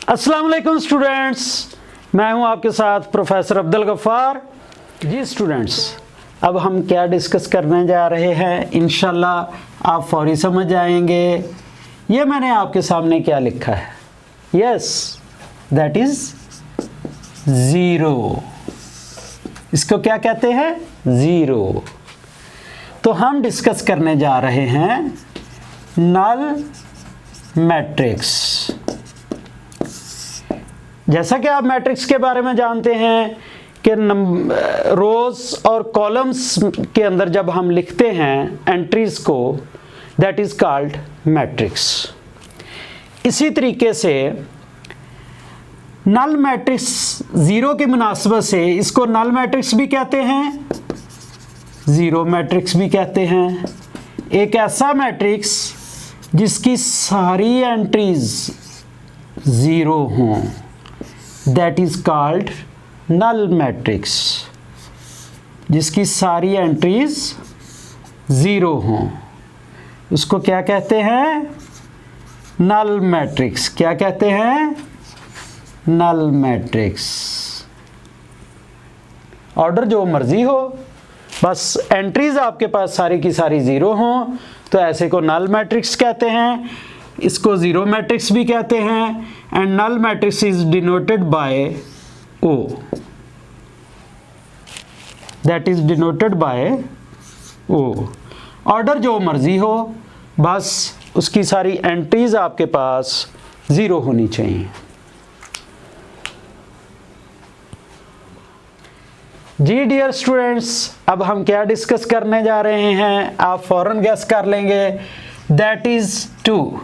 अस्सलाम वालेकुम स्टूडेंट्स, मैं हूं आपके साथ प्रोफेसर अब्दुल गफ्फार। जी स्टूडेंट्स, अब हम क्या डिस्कस करने जा रहे हैं इंशाल्लाह आप फौरी समझ जाएंगे। ये मैंने आपके सामने क्या लिखा है, यस दैट इज़ ज़ीरो। इसको क्या कहते हैं, ज़ीरो। तो हम डिस्कस करने जा रहे हैं नल मैट्रिक्स। जैसा कि आप मैट्रिक्स के बारे में जानते हैं कि रोज़ और कॉलम्स के अंदर जब हम लिखते हैं एंट्रीज़ को, दैट इज़ कॉल्ड मैट्रिक्स। इसी तरीके से नल मैट्रिक्स ज़ीरो की मुनासबत से इसको नल मैट्रिक्स भी कहते हैं, ज़ीरो मैट्रिक्स भी कहते हैं। एक ऐसा मैट्रिक्स जिसकी सारी एंट्रीज़ ज़ीरो हों, that is called null matrix. जिसकी सारी एंट्रीज़ ज़ीरो हों उसको क्या कहते हैं, नल मैट्रिक्स। क्या कहते हैं, नल मैट्रिक्स। ऑर्डर जो मर्ज़ी हो, बस एंट्रीज़ आपके पास सारी की सारी ज़ीरो हों तो ऐसे को नल मैट्रिक्स कहते हैं। इसको ज़ीरो मैट्रिक्स भी कहते हैं। And null matrix is denoted by O, that is denoted by O. Order जो मर्ज़ी हो, बस उसकी सारी एंट्रीज़ आपके पास ज़ीरो होनी चाहिए। जी डियर स्टूडेंट्स, अब हम क्या डिस्कस करने जा रहे हैं आप फ़ौरन गैस कर लेंगे, दैट इज़ 2।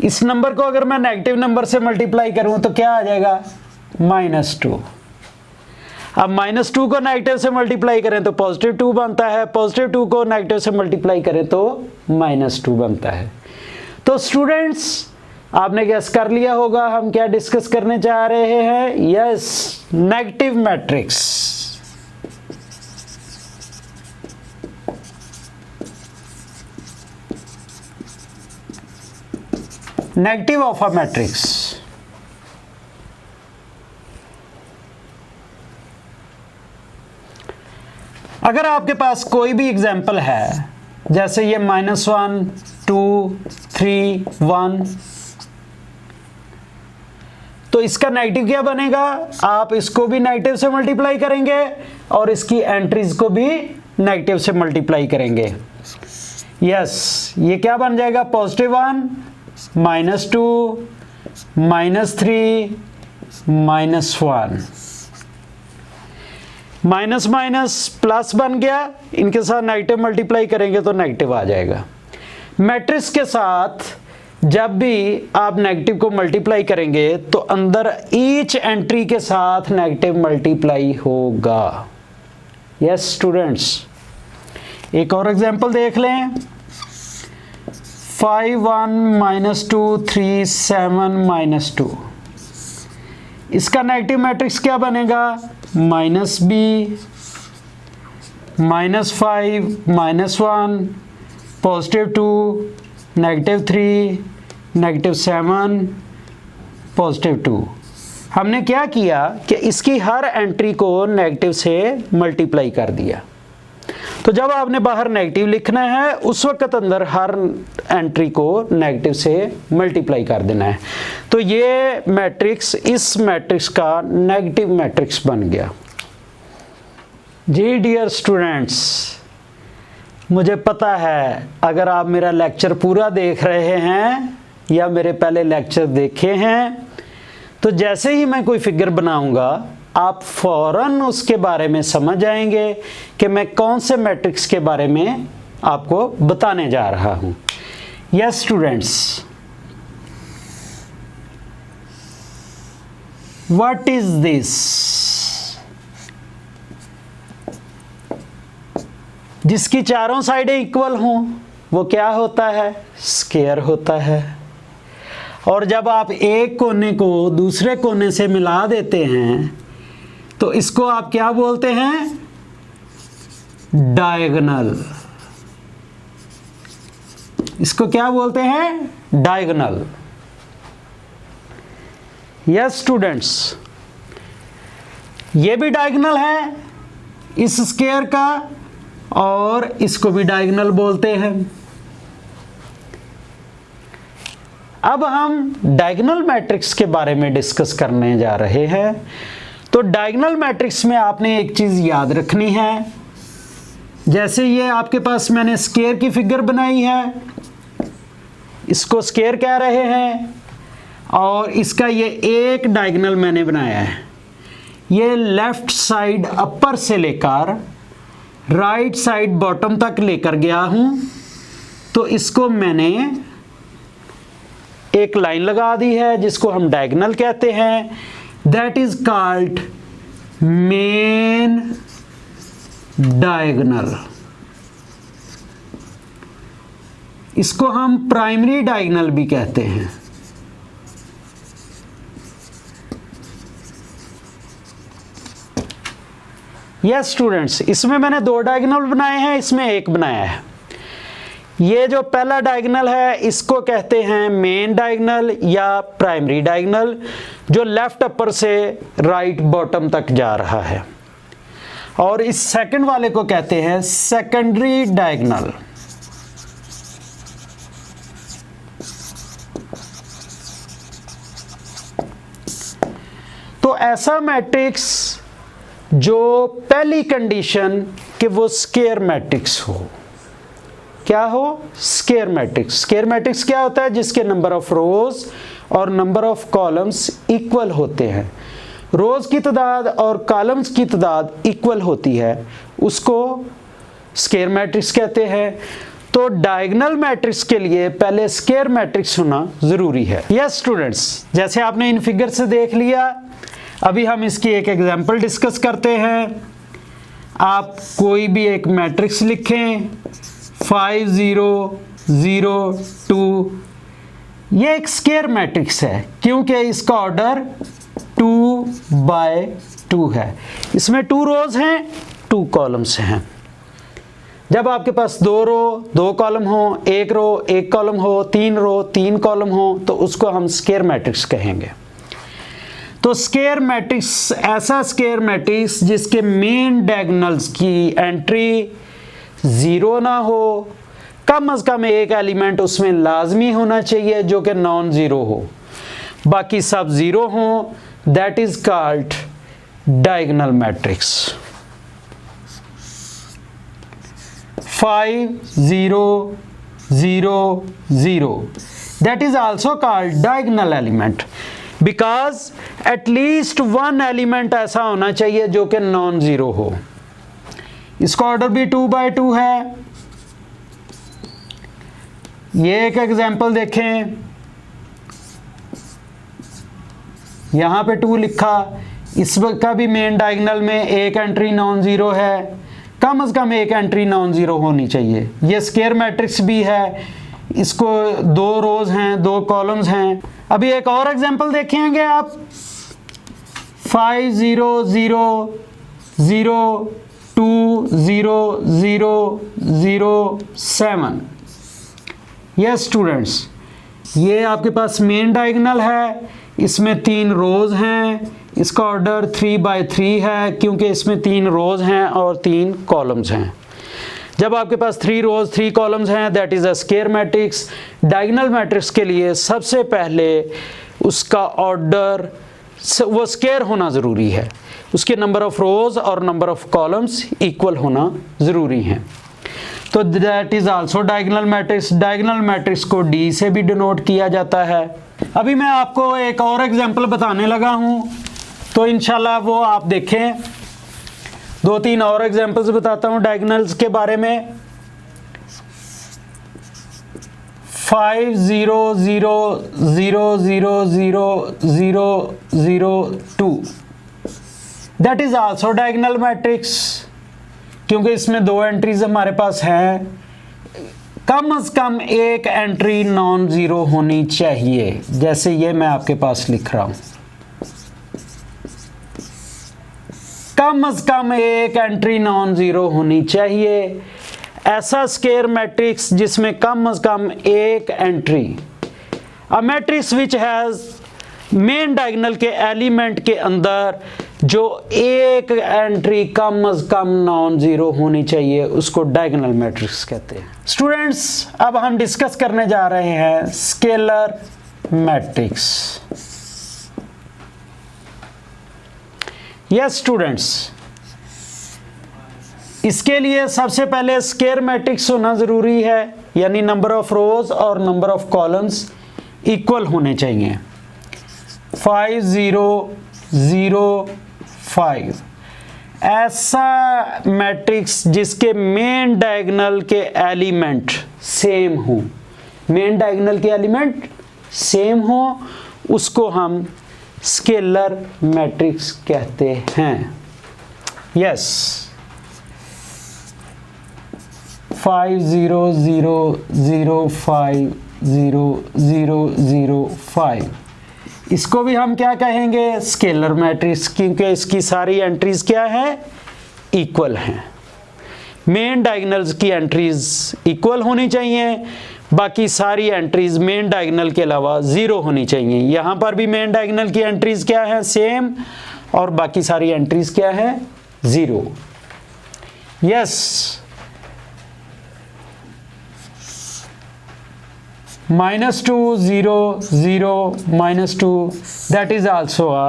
इस नंबर को अगर मैं नेगेटिव नंबर से मल्टीप्लाई करूं तो क्या आ जाएगा, -2। अब -2 को नेगेटिव से मल्टीप्लाई करें तो +2 बनता है, +2 को नेगेटिव से मल्टीप्लाई करें तो -2 बनता है। तो स्टूडेंट्स आपने गैस कर लिया होगा हम क्या डिस्कस करने जा रहे हैं, yes negative matrix. Negative of a matrix. अगर आपके पास कोई भी एग्जाम्पल है, जैसे ये -1 2 3 1, तो इसका नेगेटिव क्या बनेगा, आप इसको भी नेगेटिव से मल्टीप्लाई करेंगे और इसकी एंट्रीज को भी नेगेटिव से मल्टीप्लाई करेंगे। यस, ये क्या बन जाएगा, +1 -2 -3 -1। माइनस माइनस प्लस बन गया, इनके साथ नेगेटिव मल्टीप्लाई करेंगे तो नेगेटिव आ जाएगा। मैट्रिक्स के साथ जब भी आप नेगेटिव को मल्टीप्लाई करेंगे तो अंदर ईच एंट्री के साथ नेगेटिव मल्टीप्लाई होगा। यस स्टूडेंट्स, एक और एग्जांपल देख लें, 5 1 -2 3 7 -2। इसका नेगेटिव मैट्रिक्स क्या बनेगा, -b -5 -1 +2 -3 -7 +2। हमने क्या किया कि इसकी हर एंट्री को नेगेटिव से मल्टीप्लाई कर दिया। तो जब आपने बाहर नेगेटिव लिखना है उस वक्त अंदर हर एंट्री को नेगेटिव से मल्टीप्लाई कर देना है। तो ये मैट्रिक्स इस मैट्रिक्स का नेगेटिव मैट्रिक्स बन गया। जी डियर स्टूडेंट्स, मुझे पता है अगर आप मेरा लेक्चर पूरा देख रहे हैं या मेरे पहले लेक्चर देखे हैं तो जैसे ही मैं कोई फिगर बनाऊंगा आप फ़ौरन उसके बारे में समझ जाएंगे कि मैं कौन से मैट्रिक्स के बारे में आपको बताने जा रहा हूं। Yes students, what is this, जिसकी चारों साइडें इक्वल हों वो क्या होता है, स्क्वायर होता है। और जब आप एक कोने को दूसरे कोने से मिला देते हैं तो इसको आप क्या बोलते हैं, डायगोनल। इसको क्या बोलते हैं, डायगोनल। यस स्टूडेंट्स, ये भी डायगोनल है इस स्क्वायर का, और इसको भी डायगोनल बोलते हैं। अब हम डायगोनल मैट्रिक्स के बारे में डिस्कस करने जा रहे हैं। तो डायगोनल मैट्रिक्स में आपने एक चीज़ याद रखनी है, जैसे ये आपके पास मैंने स्क्वायर की फिगर बनाई है, इसको स्क्वायर कह रहे हैं, और इसका ये एक डायगोनल मैंने बनाया है। ये लेफ्ट साइड अपर से लेकर राइट साइड बॉटम तक लेकर गया हूं, तो इसको मैंने एक लाइन लगा दी है जिसको हम डायगोनल कहते हैं। That is called main diagonal. इसको हम प्राइमरी डायगोनल भी कहते हैं। यस स्टूडेंट्स, इसमें मैंने दो डायगोनल बनाए हैं, इसमें एक बनाया है। ये जो पहला डायगोनल है इसको कहते हैं मेन डायगोनल या प्राइमरी डायगोनल, जो लेफ्ट अपर से राइट बॉटम तक जा रहा है, और इस सेकंड वाले को कहते हैं सेकेंडरी डायगोनल। तो ऐसा मैट्रिक्स जो पहली कंडीशन कि वो स्क्वायर मैट्रिक्स हो, क्या हो? Square matrix. स्क्वायर मैट्रिक्स क्या होता है? जिसके नंबर ऑफ रोज और नंबर ऑफ कॉलम्स इक्वल होते हैं। रोज की तादाद और कॉलम्स की तादाद इक्वल होती है, उसको स्क्वायर मैट्रिक्स कहते हैं। तो डायगोनल मैट्रिक्स के लिए पहले स्क्वायर मैट्रिक्स होना जरूरी है। यस स्टूडेंट्स, जैसे आपने इन फिगर से देख लिया, अभी हम इसकी एक एग्जांपल डिस्कस करते हैं। आप कोई भी एक मैट्रिक्स लिखें 5 0 0 2। ये एक स्क्वायर मैट्रिक्स है क्योंकि इसका ऑर्डर 2 by 2 है। इसमें 2 रोज हैं, 2 कॉलम्स हैं। जब आपके पास 2 रो 2 कॉलम हो, 1 रो 1 कॉलम हो, 3 रो 3 कॉलम हो, तो उसको हम स्क्वायर मैट्रिक्स कहेंगे। तो स्क्वायर मैट्रिक्स ऐसा स्क्वायर मैट्रिक्स जिसके मेन डायगोनल्स की एंट्री 0 ना हो, कम से कम एक एलिमेंट उसमें लाजमी होना चाहिए जो कि नॉन ज़ीरो हो, बाकी सब ज़ीरो हों, that is called diagonal matrix. 5 0 0 0 that is also called diagonal element because at least one element ऐसा होना चाहिए जो कि नॉन ज़ीरो हो। इसका ऑर्डर भी 2 by 2 है। ये एक एग्जांपल देखें, यहाँ पे 2 लिखा, इसका भी मेन डायगोनल में एक एंट्री नॉन ज़ीरो है, कम से कम एक एंट्री नॉन ज़ीरो होनी चाहिए। ये स्क्वायर मैट्रिक्स भी है, इसको 2 रोज हैं 2 कॉलम्स हैं। अभी एक और एग्जांपल देखेंगे आप, 5 0 0 0 2 0 0 0 7। यस स्टूडेंट्स, ये आपके पास मेन डायगोनल है, इसमें 3 रोज हैं, इसका ऑर्डर 3 by 3 है क्योंकि इसमें 3 रोज हैं और 3 कॉलम्स हैं। जब आपके पास 3 रोज 3 कॉलम्स हैं, that is a square matrix. Diagonal matrix के लिए सबसे पहले उसका ऑर्डर वो स्क्वायर होना ज़रूरी है, उसके नंबर ऑफ रोज और नंबर ऑफ कॉलम्स इक्वल होना ज़रूरी हैं। तो that is also diagonal matrix. Diagonal matrix को डी से भी डिनोट किया जाता है। अभी मैं आपको एक और एग्जांपल बताने लगा हूँ, तो इंशाल्लाह वो आप देखें। 2-3 और एग्जांपल्स बताता हूँ डायगोनल्स के बारे में। 5 0 0 0 0 0 0 0 2 that is also diagonal matrix क्योंकि इसमें 2 एंट्रीज हमारे पास हैं, कम से कम एक एंट्री नॉन ज़ीरो होनी चाहिए, जैसे ये मैं आपके पास लिख रहा हूँ। कम से कम एक एंट्री नॉन ज़ीरो होनी चाहिए। ऐसा स्क्वायर मैट्रिक्स जिसमें कम से कम एक entry, a matrix which has main diagonal के एलिमेंट के अंदर जो एक एंट्री कम अज कम नॉन जीरो होनी चाहिए उसको डायगोनल मैट्रिक्स कहते हैं। स्टूडेंट्स, अब हम डिस्कस करने जा रहे हैं स्केलर मैट्रिक्स। यस स्टूडेंट्स, इसके लिए सबसे पहले स्केयर मैट्रिक्स होना ज़रूरी है, यानी नंबर ऑफ रोज और नंबर ऑफ कॉलम्स इक्वल होने चाहिए। 5 0 0 5 ऐसा मैट्रिक्स जिसके मेन डायगोनल के एलिमेंट सेम हो, मेन डायगोनल के एलिमेंट सेम हो, उसको हम स्केलर मैट्रिक्स कहते हैं। यस, 5 0 0 0 5 0 0 0 5, इसको भी हम क्या कहेंगे? स्केलर मैट्रिक्स, क्योंकि इसकी सारी एंट्रीज क्या है? इक्वल हैं। मेन डायगोनल्स की एंट्रीज इक्वल होनी चाहिए, बाकी सारी एंट्रीज मेन डायगोनल के अलावा ज़ीरो होनी चाहिए। यहाँ पर भी मेन डायगोनल की एंट्रीज क्या है? सेम, और बाकी सारी एंट्रीज क्या है? Zero. Yes, -2 0 0 -2, that is also a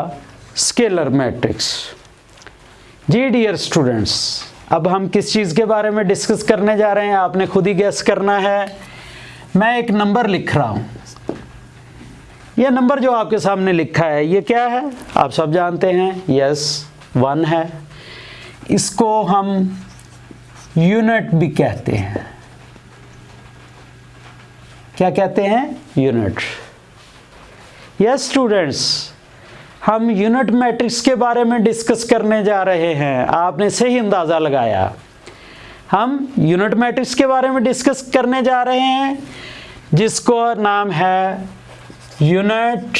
scalar matrix। जी डियर स्टूडेंट्स, अब हम किस चीज़ के बारे में डिस्कस करने जा रहे हैं आपने खुद ही गेस करना है। मैं एक नंबर लिख रहा हूँ, यह नंबर जो आपके सामने लिखा है ये क्या है? आप सब जानते हैं, यस 1 है। इसको हम यूनिट भी कहते हैं। क्या कहते हैं? यूनिट। यस स्टूडेंट्स, हम यूनिट मैट्रिक्स के बारे में डिस्कस करने जा रहे हैं। आपने सही अंदाज़ा लगाया, हम यूनिट मैट्रिक्स के बारे में डिस्कस करने जा रहे हैं, जिसको नाम है यूनिट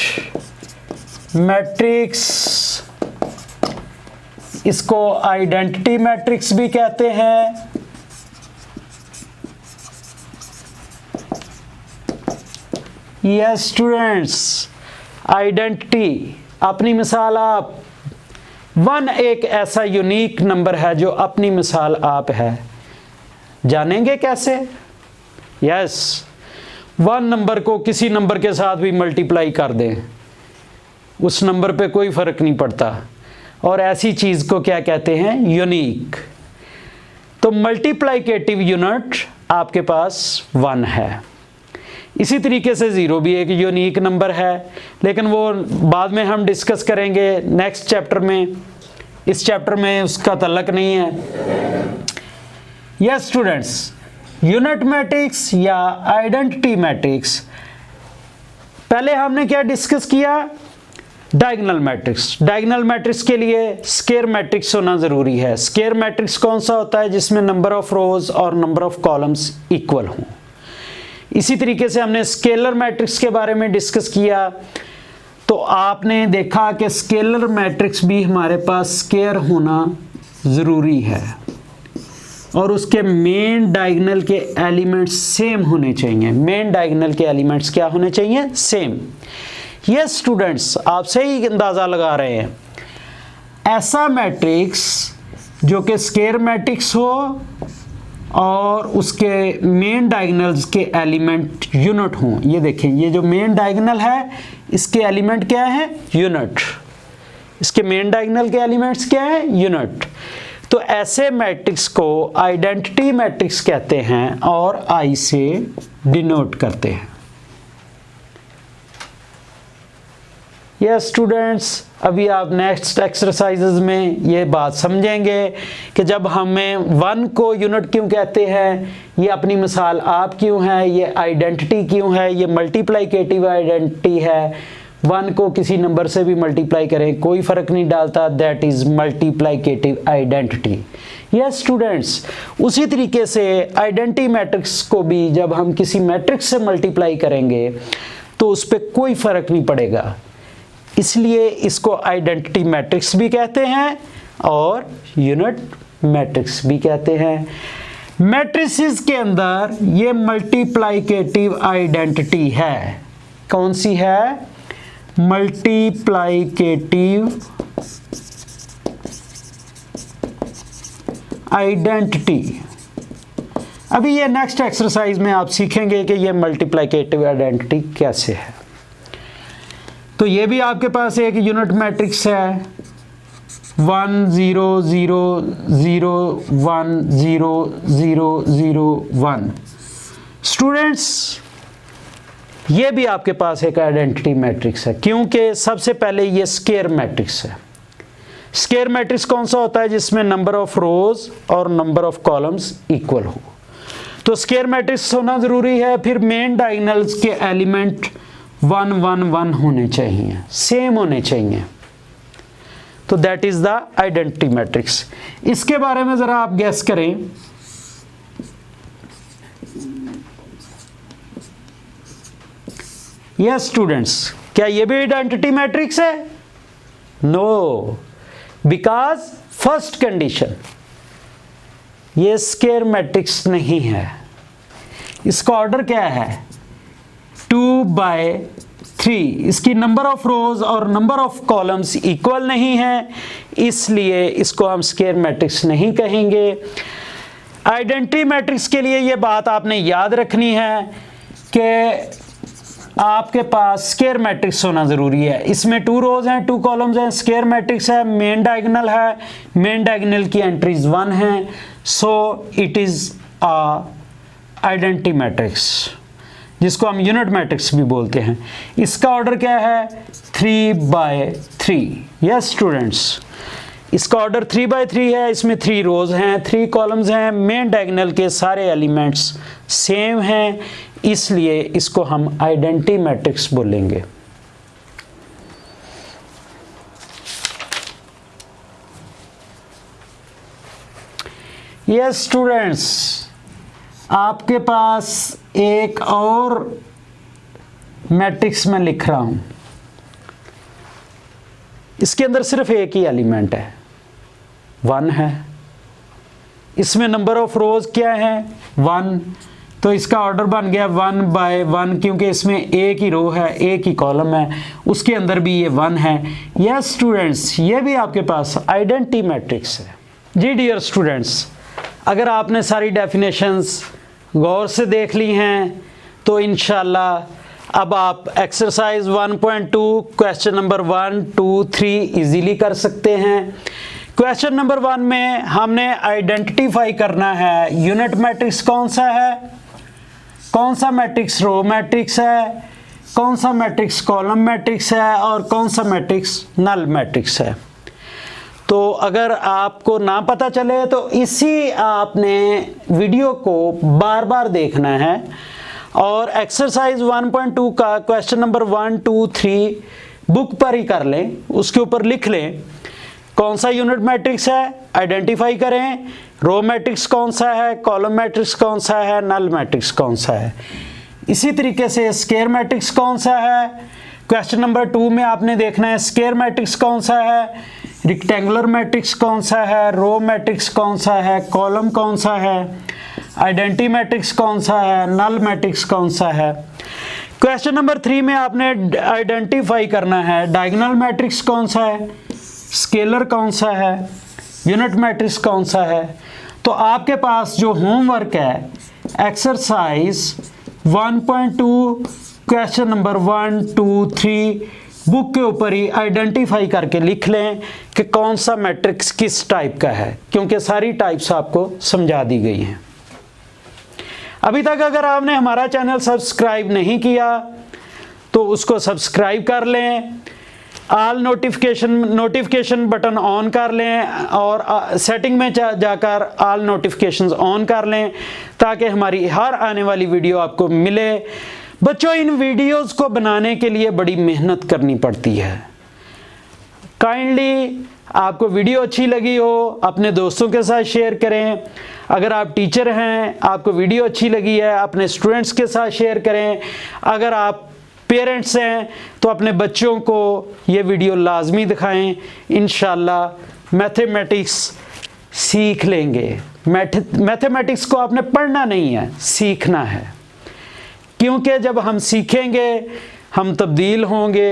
मैट्रिक्स। इसको आइडेंटिटी मैट्रिक्स भी कहते हैं। यस स्टूडेंट्स, आइडेंटिटी, अपनी मिसाल आप। 1 एक ऐसा यूनिक नंबर है जो अपनी मिसाल आप है। जानेंगे कैसे? यस, 1 नंबर को किसी नंबर के साथ भी मल्टीप्लाई कर दें, उस नंबर पे कोई फ़र्क नहीं पड़ता, और ऐसी चीज़ को क्या कहते हैं? यूनिक। तो मल्टीप्लाइकेटिव यूनिट आपके पास 1 है। इसी तरीके से 0 भी एक यूनिक नंबर है, लेकिन वो बाद में हम डिस्कस करेंगे नेक्स्ट चैप्टर में। इस चैप्टर में उसका तल्लक नहीं है। यस स्टूडेंट्स, यूनिट मैट्रिक्स या आइडेंटिटी मैट्रिक्स, पहले हमने क्या डिस्कस किया? Diagonal matrix. डायगोनल मैट्रिक्स के लिए स्केयर मैट्रिक्स होना ज़रूरी है। स्केयर मैट्रिक्स कौन सा होता है? जिसमें नंबर ऑफ रोज और नंबर ऑफ कॉलम्स इक्वल हों। इसी तरीके से हमने स्केलर मैट्रिक्स के बारे में डिस्कस किया, तो आपने देखा कि स्केलर मैट्रिक्स भी हमारे पास स्केयर होना ज़रूरी है, और उसके मेन डायगोनल के एलिमेंट्स सेम होने चाहिए। मेन डायगोनल के एलिमेंट्स क्या होने चाहिए? सेम। यस स्टूडेंट्स, आप सही अंदाज़ा लगा रहे हैं। ऐसा मैट्रिक्स जो कि स्केयर मैट्रिक्स हो और उसके मेन डायगोनल्स के एलिमेंट यूनिट हों। ये देखें, ये जो मेन डायगोनल है इसके एलिमेंट क्या है? यूनिट। इसके मेन डायगोनल के एलिमेंट्स क्या है? यूनिट। तो ऐसे मैट्रिक्स को आइडेंटिटी मैट्रिक्स कहते हैं और आई से डिनोट करते हैं। यस स्टूडेंट्स, अभी आप नेक्स्ट एक्सरसाइजेज में ये बात समझेंगे कि जब हमें 1 को यूनिट क्यों कहते हैं, ये अपनी मिसाल आप क्यों है, ये आइडेंटिटी क्यों है, ये मल्टीप्लाइकेटिव आइडेंटिटी है। 1 को किसी नंबर से भी मल्टीप्लाई करें कोई फ़र्क नहीं डालता, that is multiplicative identity. Yes students, उसी तरीके से आइडेंटिटी मैट्रिक्स को भी जब हम किसी मैट्रिक्स से मल्टीप्लाई करेंगे तो उस पर कोई फ़र्क नहीं पड़ेगा, इसलिए इसको आइडेंटिटी मैट्रिक्स भी कहते हैं और यूनिट मैट्रिक्स भी कहते हैं। मैट्रिसेस के अंदर ये मल्टीप्लाइकेटिव आइडेंटिटी है। कौन सी है? Multiplicative identity. अभी ये नेक्स्ट एक्सरसाइज में आप सीखेंगे कि ये मल्टीप्लाइकेटिव आइडेंटिटी कैसे है। तो ये भी आपके पास एक यूनिट मैट्रिक्स है 1 0 0 0 1 0 0 0 1। स्टूडेंट्स ये भी आपके पास एक आइडेंटिटी मैट्रिक्स है, क्योंकि सबसे पहले ये स्क्वायर मैट्रिक्स है। स्क्वायर मैट्रिक्स कौन सा होता है? जिसमें नंबर ऑफ रोज और नंबर ऑफ कॉलम्स इक्वल हो। तो स्क्वायर मैट्रिक्स होना ज़रूरी है। फिर मेन डायगोनल्स के एलिमेंट 1 1 1 होने चाहिए, सेम होने चाहिए। तो that is the identity matrix. इसके बारे में ज़रा आप गेस करें। यस स्टूडेंट्स, क्या ये भी आइडेंटिटी मैट्रिक्स है? नो, बिकॉज फर्स्ट कंडीशन, ये स्क्वायर मैट्रिक्स नहीं है। इसका ऑर्डर क्या है? 2/3। इसकी नंबर ऑफ रोज और नंबर ऑफ कॉलम्स इक्वल नहीं है, इसलिए इसको हम स्क्वायर मैट्रिक्स नहीं कहेंगे। आइडेंटिटी मैट्रिक्स के लिए ये बात आपने याद रखनी है कि आपके पास स्क्वायर मैट्रिक्स होना ज़रूरी है। इसमें 2 रोज हैं, 2 कॉलम्स हैं, स्क्वायर मैट्रिक्स है, मेन डायगोनल है, मेन डायगोनल की एंट्रीज 1 हैं, so it is a identity matrix, जिसको हम यूनिट मैट्रिक्स भी बोलते हैं। इसका ऑर्डर क्या है? 3/3। यस स्टूडेंट्स, इसका ऑर्डर 3/3 है। इसमें 3 रोज हैं, 3 कॉलम्स हैं, मेन डायगोनल के सारे एलिमेंट्स सेम हैं, इसलिए इसको हम आइडेंटिटी मैट्रिक्स बोलेंगे। यस स्टूडेंट्स, आपके पास एक और मैट्रिक्स मैं लिख रहा हूं। इसके अंदर सिर्फ एक ही एलिमेंट है, 1 है। इसमें नंबर ऑफ रोज क्या है? 1। तो इसका ऑर्डर बन गया 1/1, क्योंकि इसमें एक ही रो है, एक ही कॉलम है, उसके अंदर भी ये 1 है। यस स्टूडेंट्स, ये भी आपके पास आइडेंटिटी मैट्रिक्स है। जी डियर स्टूडेंट्स, अगर आपने सारी डेफिनेशंस गौर से देख ली हैं तो इंशाल्लाह अब आप एक्सरसाइज 1.2 क्वेश्चन नंबर 1 2 3 इजीली कर सकते हैं। क्वेश्चन नंबर 1 में हमने आइडेंटिफाई करना है यूनिट मैट्रिक्स कौन सा है, कौन सा मैट्रिक्स रो मैट्रिक्स है, कौन सा मैट्रिक्स कॉलम मैट्रिक्स है और कौन सा मैट्रिक्स नल मैट्रिक्स है। तो अगर आपको ना पता चले तो इसी आपने वीडियो को बार बार देखना है और एक्सरसाइज 1.2 का क्वेश्चन नंबर 1 2 3 बुक पर ही कर लें, उसके ऊपर लिख लें कौन सा यूनिट मैट्रिक्स है, आइडेंटिफाई करें रो मैट्रिक्स कौन सा है, कॉलम मैट्रिक्स कौन सा है, नल मैट्रिक्स कौन सा है। इसी तरीके से स्क्वायर मैट्रिक्स कौन सा है, क्वेश्चन नंबर 2 में आपने देखना है स्क्वायर मैट्रिक्स कौन सा है, रेक्टेंगुलर मैट्रिक्स कौन सा है, रो मैट्रिक्स कौन सा है, कॉलम कौन सा है, आइडेंटिटी मैट्रिक्स कौन सा है, नल मैट्रिक्स कौन सा है। क्वेश्चन नंबर 3 में आपने आइडेंटिफाई करना है डायगोनल मैट्रिक्स कौन सा है, स्केलर कौन सा है, यूनिट मैट्रिक्स कौन सा है। तो आपके पास जो होमवर्क है एक्सरसाइज 1.2 क्वेश्चन नंबर 1 2 3 बुक के ऊपर ही आइडेंटिफाई करके लिख लें कि कौन सा मैट्रिक्स किस टाइप का है, क्योंकि सारी टाइप्स आपको समझा दी गई हैं। अभी तक अगर आपने हमारा चैनल सब्सक्राइब नहीं किया तो उसको सब्सक्राइब कर लें, ऑल नोटिफिकेशन बटन ऑन कर लें और सेटिंग में जाकर ऑल नोटिफिकेशंस ऑन कर लें ताकि हमारी हर आने वाली वीडियो आपको मिले। बच्चों, इन वीडियोस को बनाने के लिए बड़ी मेहनत करनी पड़ती है। काइंडली आपको वीडियो अच्छी लगी हो अपने दोस्तों के साथ शेयर करें। अगर आप टीचर हैं आपको वीडियो अच्छी लगी है अपने स्टूडेंट्स के साथ शेयर करें। अगर आप पेरेंट्स हैं तो अपने बच्चों को ये वीडियो लाजमी दिखाएं। इंशाल्लाह मैथमेटिक्स सीख लेंगे। मैथमेटिक्स को आपने पढ़ना नहीं है, सीखना है, क्योंकि जब हम सीखेंगे हम तब्दील होंगे,